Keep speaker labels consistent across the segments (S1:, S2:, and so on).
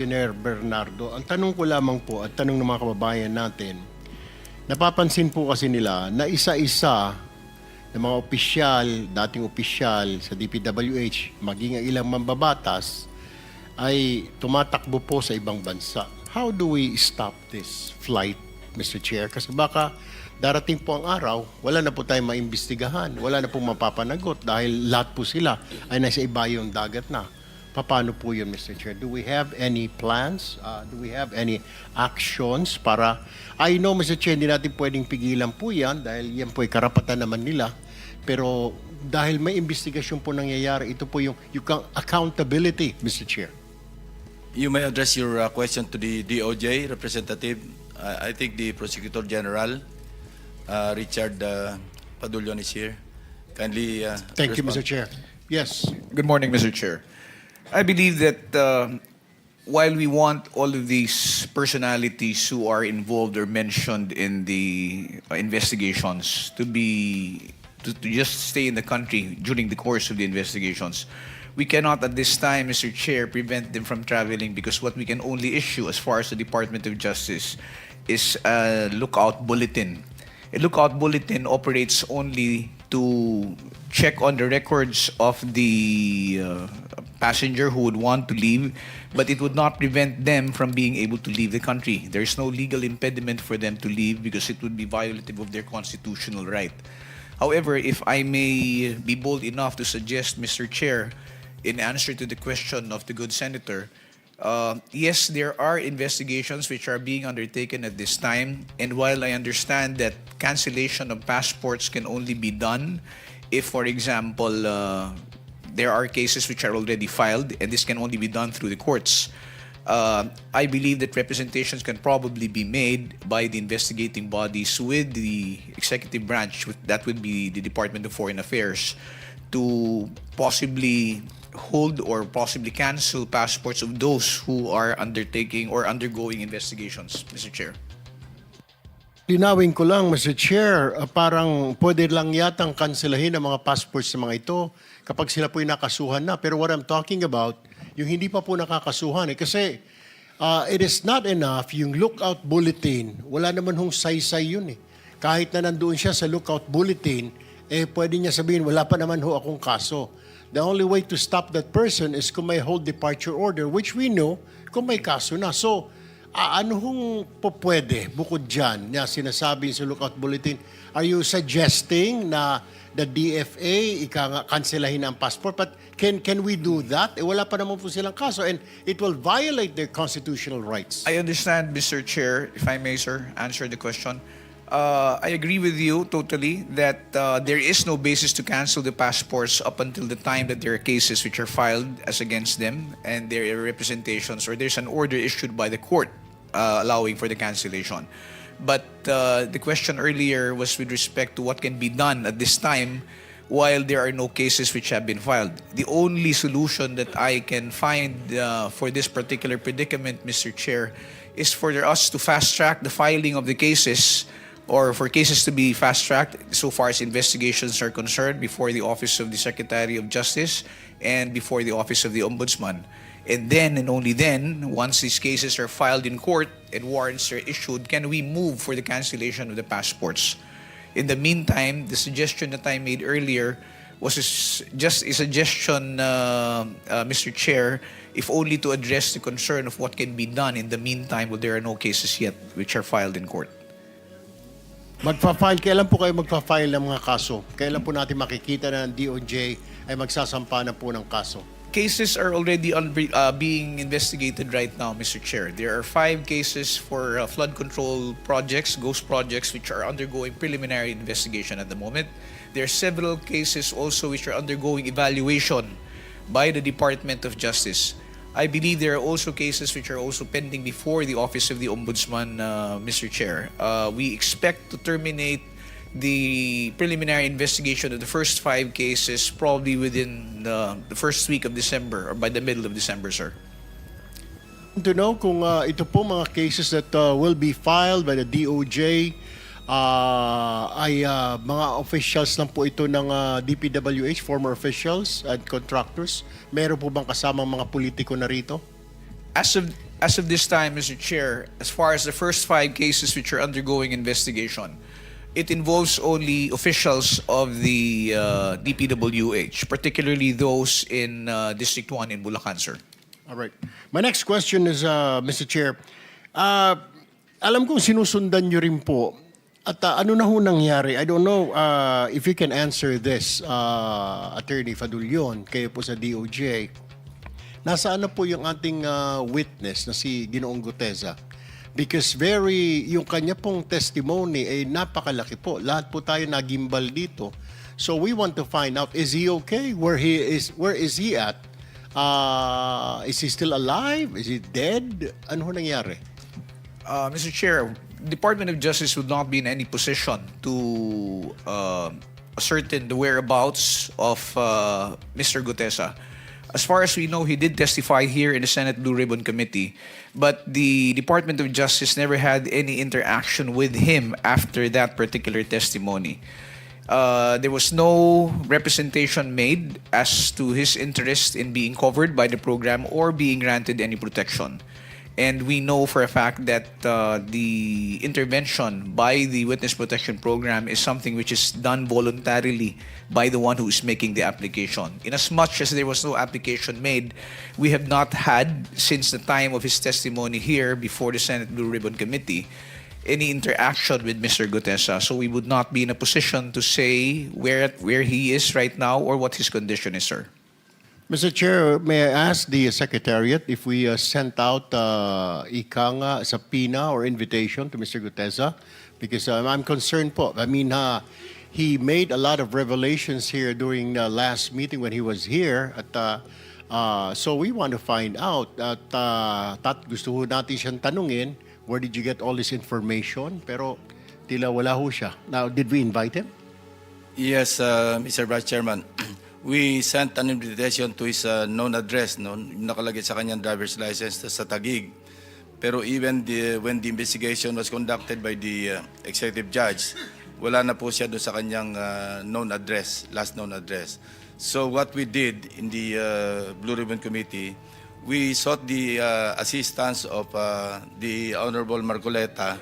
S1: Engineer Bernardo, ang tanong ko lamang po at tanong ng mga kababayan natin, napapansin po kasi nila na isa-isa ng mga opisyal, dating opisyal sa DPWH, maging ang ilang mambabatas, ay tumatakbo po sa ibang bansa. How do we stop this flight, Mr. Chair? Kasi baka darating po ang araw, wala na po tayong maimbestigahan, wala na po mapapanagot dahil lahat po sila ay nasa ibayong dagat na. Paano po yun, Mr. Chair? Do we have any plans? Do we have any actions para... I know, Mr. Chair, hindi natin pwedeng pigilan po yan dahil yan po ay karapatan naman nila. Pero dahil may investigasyon po nangyayari, ito po yung accountability, Mr. Chair.
S2: You may address your question to the DOJ representative. I think the Prosecutor General, Richard Padulyon, is here. Kindly
S1: Thank you, Mr.
S2: respond.
S1: Chair. Yes.
S3: Good morning, Mr. Chair. I believe that while we want all of these personalities who are involved or mentioned in the investigations to just stay in the country during the course of the investigations, we cannot at this time, Mr. Chair, prevent them from traveling because what we can only issue as far as the Department of Justice is a lookout bulletin. A lookout bulletin operates only to check on the records of the passenger who would want to leave, but it would not prevent them from being able to leave the country. There is no legal impediment for them to leave because it would be violative of their constitutional right. However, if I may be bold enough to suggest, Mr. Chair, in answer to the question of the good senator, yes, there are investigations which are being undertaken at this time. And while I understand that cancellation of passports can only be done if, for example, there are cases which are already filed, and this can only be done through the courts, I believe that representations can probably be made by the investigating bodies with the executive branch, that would be the Department of Foreign Affairs, to possibly hold or possibly cancel passports of those who are undertaking or undergoing investigations, Mr. Chair.
S1: Linawin ko lang, Mr. Chair, parang pwede lang yatang kanselahin ang mga passports ng mga ito kapag sila po yung nakasuhan na. Pero what I'm talking about, yung hindi pa po nakakasuhan. Kasi it is not enough, yung lookout bulletin, wala naman hong saysay yun eh. Kahit na nandoon siya sa lookout bulletin, pwede niya sabihin, wala pa naman ho akong kaso. The only way to stop that person is kung may hold departure order, which we know kung may kaso na. So, ano hong pwede bukod dyan na sinasabi sa lookout bulletin? Are you suggesting na the DFA kanselahin ang passport? But can we do that? Wala pa naman po silang kaso and it will violate their constitutional rights.
S3: I understand, Mr. Chair, if I may, sir, answer the question. I agree with you totally that there is no basis to cancel the passports up until the time that there are cases which are filed as against them and there are representations or there's an order issued by the court allowing for the cancellation. But the question earlier was with respect to what can be done at this time while there are no cases which have been filed. The only solution that I can find for this particular predicament, Mr. Chair, is for us to fast-track the filing of the cases or for cases to be fast-tracked so far as investigations are concerned before the Office of the Secretary of Justice and before the Office of the Ombudsman. And then, and only then, once these cases are filed in court and warrants are issued, can we move for the cancellation of the passports. In the meantime, the suggestion that I made earlier was just a suggestion, Mr. Chair, if only to address the concern of what can be done in the meantime while there are no cases yet which are filed in court.
S1: Kailan po kayo magpa-file ng mga kaso? Kailan po natin makikita na ang DOJ ay magsasampa na po ng kaso?
S3: Cases are already being investigated right now, Mr. Chair. There are 5 cases for flood control projects, ghost projects, which are undergoing preliminary investigation at the moment. There are several cases also which are undergoing evaluation by the Department of Justice. I believe there are also cases which are also pending before the Office of the Ombudsman, Mr. Chair. We expect to terminate the preliminary investigation of the first 5 cases probably within the first week of December or by the middle of December, sir.
S1: To know kung ito po mga cases that will be filed by the DOJ ay mga officials lang po ito ng DPWH, former officials and contractors. Meron po bang kasamang mga politiko na rito?
S3: As of as of this time, Mr. Chair, as far as the first 5 cases which are undergoing investigation, it involves only officials of the DPWH, particularly those in District 1 in Bulacan, sir.
S1: All right. My next question is, Mr. Chair, alam kong sinusundan nyo rin po. At ano na ho nangyari? I don't know if you can answer this, Attorney Fadulyon, kayo po sa DOJ. Nasaan na po yung ating witness na si Ginoong Guteza? Because yung kanya pong testimony ay napakalaki po. Lahat po tayo nagimbal dito. So we want to find out, is he okay? Where is he at? Is he still alive? Is he dead? Ano ho nangyari?
S3: Mr. Chair, Department of Justice would not be in any position to ascertain the whereabouts of Mr. Gutesa. As far as we know, he did testify here in the Senate Blue Ribbon Committee, but the Department of Justice never had any interaction with him after that particular testimony. There was no representation made as to his interest in being covered by the program or being granted any protection. And we know for a fact that the intervention by the Witness Protection Program is something which is done voluntarily by the one who is making the application. Inasmuch as there was no application made, we have not had, since the time of his testimony here before the Senate Blue Ribbon Committee, any interaction with Mr. Gutesa. So we would not be in a position to say where he is right now or what his condition is, sir.
S1: Mr. Chair, may I ask the Secretariat if we sent out subpoena or invitation to Mr. Gutesa? Because I'm concerned po. I mean, he made a lot of revelations here during the last meeting when he was here. So we want to find out at gusto ho natin siyang tanungin, where did you get all this information? Pero tila wala ho siya. Now, did we invite him?
S2: Yes, Mr. Vice Chairman. We sent an invitation to his known address, no? Nakalagay sa kanyang driver's license sa Taguig. Pero even when the investigation was conducted by the executive judge, wala na po siya doon sa kanyang known address, last known address. So what we did in the Blue Ribbon Committee, we sought the assistance of the Honorable Marcoleta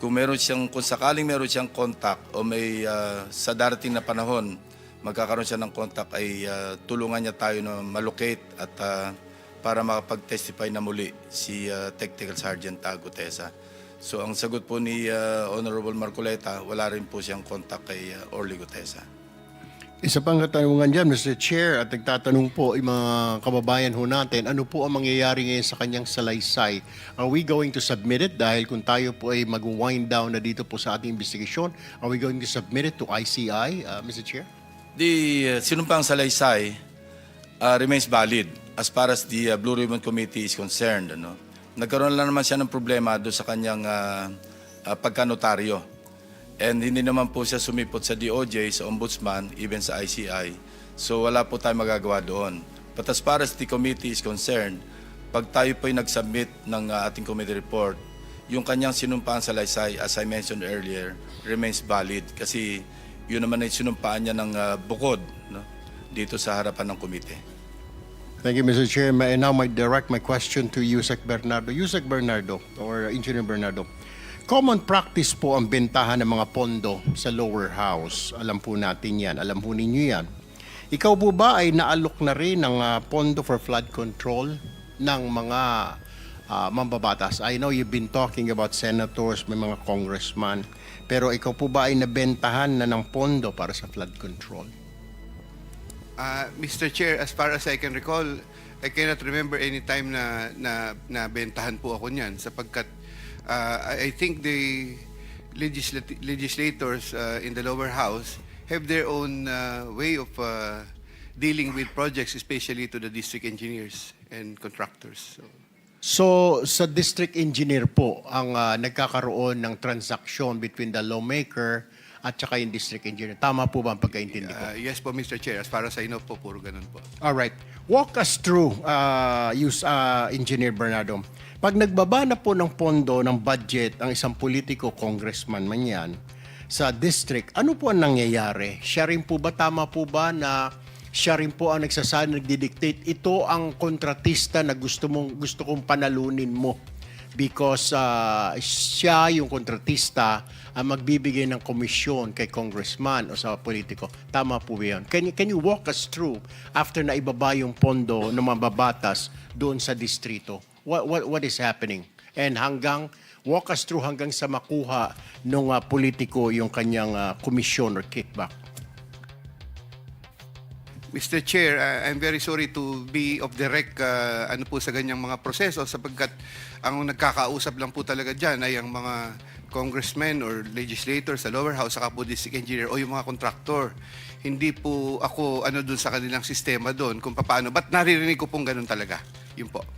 S2: kung sakaling meron siyang contact o may sa darating na panahon magkakaroon siya ng contact ay tulungan niya tayo na malocate at para makapag-testify na muli si Technical Sergeant Gutesa. So ang sagot po ni Honorable Marcoleta, wala rin po siyang contact kay Orly Gutesa.
S1: Isa pang katanungan dyan, Mr. Chair, at nagtatanong po yung mga kababayan ho natin, ano po ang mangyayari ngayon sa kanyang salaysay? Are we going to submit it? Dahil kung tayo po ay mag-wind down na dito po sa ating investigation, are we going to submit it to ICI, Mr. Chair?
S2: The sinumpang salaysay remains valid as far as the Blue Ribbon Committee is concerned. Ano? Nagkaroon lang naman siya ng problema doon sa kanyang pagkanotaryo. And hindi naman po siya sumipot sa DOJ, sa Ombudsman, even sa ICI. So wala po tayong magagawa doon. But as far as the committee is concerned, pag tayo po ay nag-submit ng ating committee report, yung kanyang sinumpang salaysay, as I mentioned earlier, remains valid. Kasi yun naman ay sinumpaan niya ng bukod, no? Dito sa harapan ng komite.
S1: Thank you, Mr. Chair. And now I direct my question to Yusek Bernardo. Yusek Bernardo, or Engineer Bernardo. Common practice po ang bentahan ng mga pondo sa lower house. Alam po natin yan. Alam po ninyo yan. Ikaw po ba ay naalok na rin ng pondo for flood control ng mga mambabatas? I know you've been talking about senators, may mga congressman. Pero ikaw po ba ay nabentahan na ng pondo para sa flood control?
S4: Mr. Chair, as far as I can recall, I cannot remember any time na bentahan po ako niyan sapagkat I think the legislators in the lower house have their own way of dealing with projects, especially to the district engineers and contractors.
S1: So, sa district engineer po ang nagkakaroon ng transaction between the lawmaker at saka yung district engineer. Tama po ba ang pagkaintindi ko?
S4: Yes po, Mr. Chair. As far as I know po, puro ganun po.
S1: Alright. Walk us through, Engineer Bernardo. Pag nagbaba na po ng pondo, ng budget, ang isang politiko, congressman man yan, sa district, ano po ang nangyayari? Siya rin po ba, tama po ba na siya rin po ang nagsasabi, nagdidictate. Ito ang kontratista na gusto kong panalunin mo. Because siya yung kontratista ang magbibigay ng komisyon kay congressman o sa politiko. Tama po ba yun? Can you walk us through after na ibaba yung pondo ng mababatas doon sa distrito? What is happening? And walk us through hanggang sa makuha ng politiko yung kanyang komisyon or kickback.
S4: Mr. Chair, I'm very sorry to be of direct ano po sa ganyang mga proseso sapagkat ang nagkakausap lang po talaga dyan ay ang mga congressmen or legislators sa lower house saka po district engineer o yung mga contractor. Hindi po ako ano dun sa kanilang sistema doon kung paano. Ba't naririnig ko pong ganun talaga? Yun po.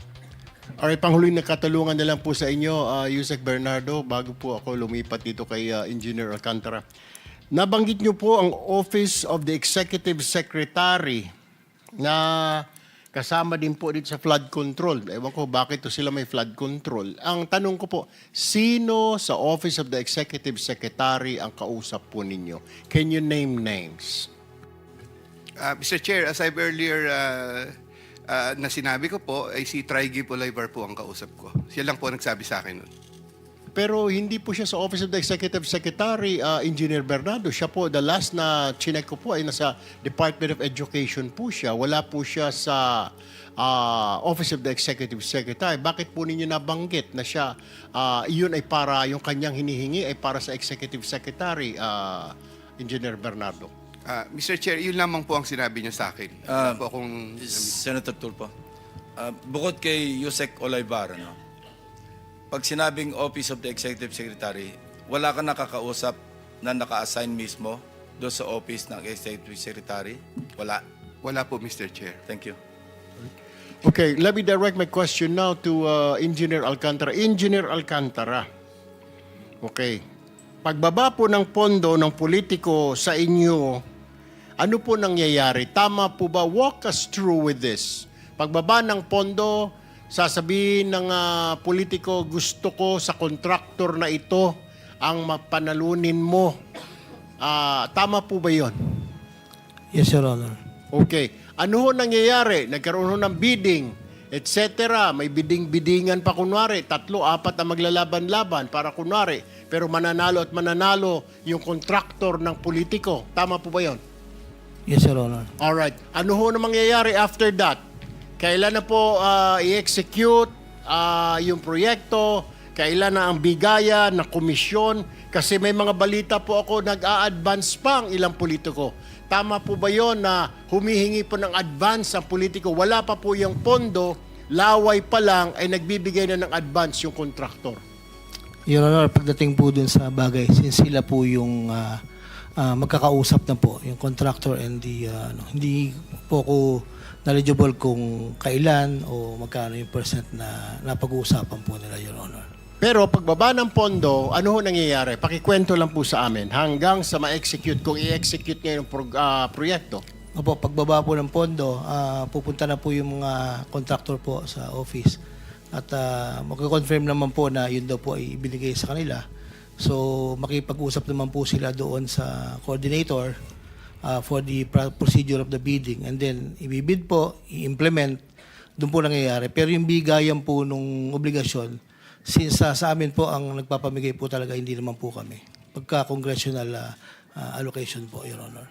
S1: Alright, panghuling na katalungan na lang po sa inyo, Yusek Bernardo, bago po ako lumipat dito kay Engineer Alcantara. Nabanggit niyo po ang Office of the Executive Secretary na kasama din po dito sa flood control. Ewan ko bakit to sila may flood control. Ang tanong ko po, sino sa Office of the Executive Secretary ang kausap po ninyo? Can you name names?
S4: Mr. Chair, as I've earlier na sinabi ko po, ay si Trigib Olaybar po ang kausap ko. Siya lang po nagsabi sa akin nun.
S1: Pero hindi po siya sa Office of the Executive Secretary, Engineer Bernardo. Siya po, the last na chinek ko po ay nasa Department of Education po siya. Wala po siya sa Office of the Executive Secretary. Bakit po ninyo nabanggit na siya, yun ay para, yung kanyang hinihingi ay para sa Executive Secretary, Engineer Bernardo?
S4: Mr. Chair, yun lamang po ang sinabi niya sa akin. Wala po akong...
S2: Senator Tulfo, bukod kay Yusek Olaybar, pag sinabing Office of the Executive Secretary, wala ka nakakausap na naka-assign mismo doon sa Office ng Executive Secretary? Wala.
S4: Wala po, Mr. Chair.
S2: Thank you.
S1: Okay, let me direct my question now to Engineer Alcantara. Engineer Alcantara, okay, pagbaba po ng pondo ng politiko sa inyo, ano po nangyayari? Tama po ba? Walk us through with this. Pagbaba ng pondo, sasabihin ng politiko, gusto ko sa kontraktor na ito ang mapanalunin mo. Tama po ba yun?
S5: Yes, Your Honor.
S1: Okay. Ano ho nangyayari? Nagkaroon ho ng bidding, etc. May bidding-biddingan pa kunwari. 3, 4 ang maglalaban-laban para kunwari. Pero mananalo at mananalo yung kontraktor ng politiko. Tama po ba yun?
S5: Yes, Your Honor.
S1: Alright. Ano ho na mangyayari after that? Kailan na po i-execute yung proyekto? Kailan na ang bigaya na komisyon? Kasi may mga balita po ako nag-a-advance pa ang ilang politiko. Tama po ba yon na humihingi po ng advance ang politiko? Wala pa po yung pondo, laway pa lang ay nagbibigay na ng advance yung kontraktor.
S5: Your Honor, pagdating po dun sa bagay, since sila po yung magkakausap na po, yung contractor and the, hindi po ko knowledgeable kung kailan o magkano yung percent na napag-uusapan po nila, Your Honor.
S1: Pero pagbaba ng pondo, ano ho nangyayari? Pakikwento lang po sa amin hanggang sa ma-execute, kung i-execute ngayon yung proyekto.
S5: Opo, pagbaba po ng pondo, pupunta na po yung mga contractor po sa office. At magko-confirm naman po na yun daw po ay ibinigay sa kanila. So makipag-usap naman po sila doon sa coordinator for the procedure of the bidding. And then ibibid po, i-implement, doon po nangyayari. Pero yung bigayan po nung obligasyon, since sa amin po ang nagpapamigay po talaga, hindi naman po kami. Pagka-congressional allocation po, Your Honor.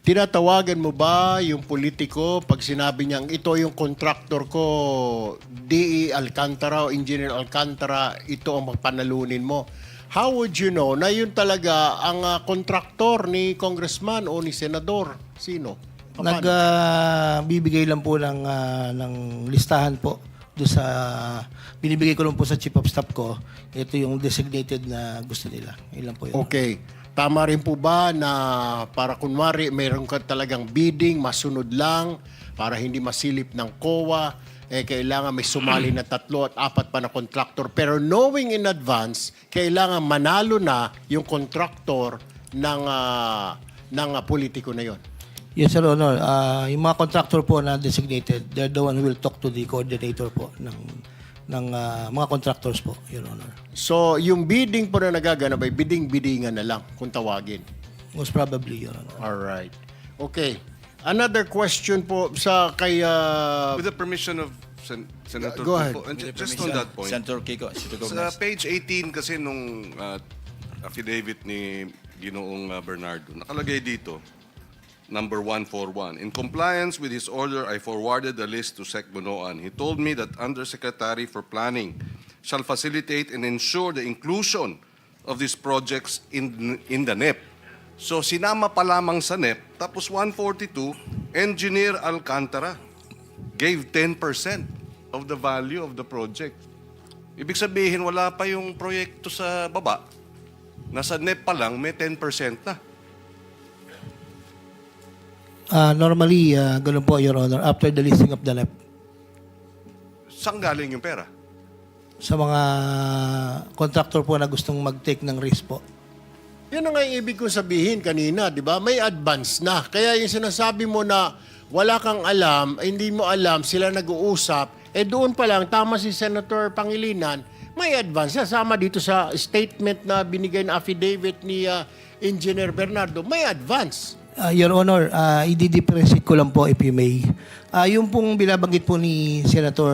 S1: Tinatawagan mo ba yung politiko pag sinabi niyang ito yung contractor ko, DE Alcantara o Engineer Alcantara, ito ang magpanalunin mo? How would you know na yun talaga ang kontraktor ni congressman o ni senador? Sino?
S5: Nagbibigay lang po ng listahan po doon sa binibigay ko lang po sa chief of staff ko. Ito yung designated na gusto nila. Ilan po yun.
S1: Okay. Tama rin po ba na para kunwari mayroon ka talagang bidding, masunod lang para hindi masilip ng COA, kailangan may sumali na 3 at 4 pa na contractor. Pero knowing in advance, kailangan manalo na yung contractor ng politiko na yon.
S5: Yes, Sir Honor. Yung mga contractor po na designated, they're the one who will talk to the coordinator po ng mga contractors po, Your Honor.
S1: So, yung bidding po na nagaganap ay bidding-biddingan na lang kung tawagin.
S5: Most probably, Your Honor.
S1: Alright. Okay. Another question po sa kay
S6: With the permission of Senator
S1: Go ahead.
S6: Kiko, and
S2: With the
S6: just
S2: permission,
S6: on that point,
S2: Senator Kiko, should you go
S6: sa
S2: next?
S6: page 18 kasi nung affidavit ni Ginoong Bernardo, nakalagay dito, number 141. In compliance with his order, I forwarded the list to Sec Bonoan. He told me that Undersecretary for Planning shall facilitate and ensure the inclusion of these projects in the NEP. So sinama pa lamang sa NEP, tapos 142, Engineer Alcantara gave 10% of the value of the project. Ibig sabihin, wala pa yung proyekto sa baba. Nasa NEP pa lang, may 10% na.
S5: Normally, ganun po, Your Honor, after the listing of the NEP.
S6: Saan galing yung pera?
S5: Sa mga contractor po na gustong mag-take ng risk po.
S1: Yan ang nga yung ibig kong sabihin kanina, di ba? May advance na. Kaya yung sinasabi mo na wala kang alam, hindi mo alam, sila nag-uusap, doon pa lang, tama si Senator Pangilinan, may advance na. Sama dito sa statement na binigay na affidavit ni Engineer Bernardo, may advance.
S5: Your Honor, i-differentiate ko lang po if you may. Yung pong binabanggit po ni Senator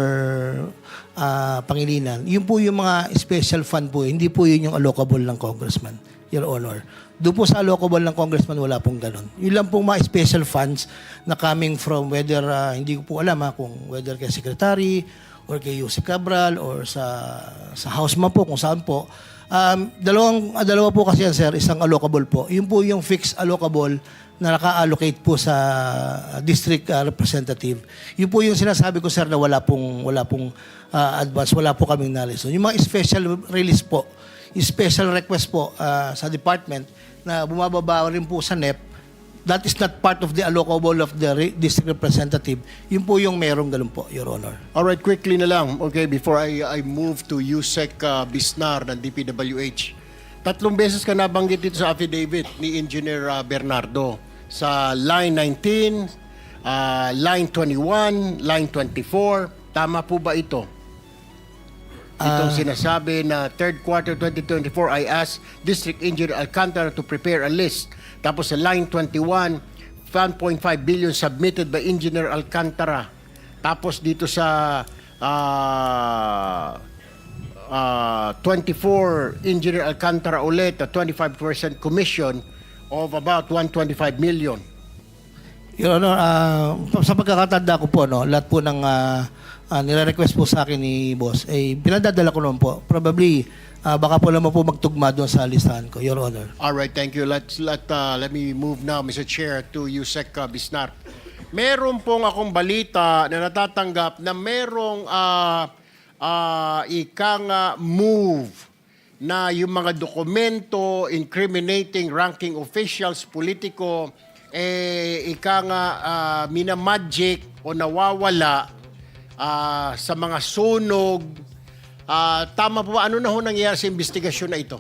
S5: Pangilinan, yun po yung mga special fund po, hindi po yun yung allocable ng congressman, Your Honor. Doon po sa allocable ng congressman, wala pong ganun. Yun lang pong mga special funds na coming from whether, hindi ko po alam kung whether kay Secretary or kay Yusek Cabral or sa House man po, kung saan po. Dalawa po kasi yan, sir, isang allocable po. Yun po yung fixed allocable na naka-allocate po sa district representative. Yun po yung sinasabi ko, sir, na wala pong advance, wala po kaming knowledge. So, yung mga special release po, yung special request po sa department na bumababa rin po sa NEP, that is not part of the allocable of the district representative. Yun po yung merong ganun po, Your Honor.
S1: Alright, quickly na lang, okay, before I move to Yusek Bisnar ng DPWH. 3 beses ka nabanggit dito sa affidavit ni Engineer Bernardo. Sa line 19, line 21, line 24. Tama po ba ito? Itong sinasabi na third quarter 2024, I asked District Engineer Alcantara to prepare a list. Tapos sa line 21, 1.5 billion submitted by Engineer Alcantara. Tapos dito sa 24, Engineer Alcantara ulit, a 25% commission of about 125 million.
S5: Your Honor, sa pagkakatanda ko po, no, lahat po ng nire-request po sa akin ni boss, pinadadala ko naman po. Probably, baka po naman po magtugma doon sa listahan ko, Your Honor.
S1: All right, thank you. Let me move now, Mr. Chair, to Yusek Bisnar. Meron pong akong balita na natatanggap na merong move na yung mga dokumento incriminating ranking officials, politiko, minamagic o nawawala sa mga sunog. Tama po ba? Ano na ho nangyayari sa investigasyon na ito?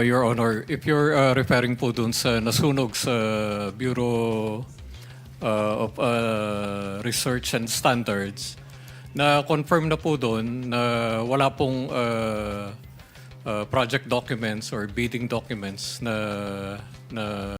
S7: Your Honor, if you're referring po dun sa nasunog sa Bureau of Research and Standards, na-confirm na po doon na wala pong project documents or bidding documents na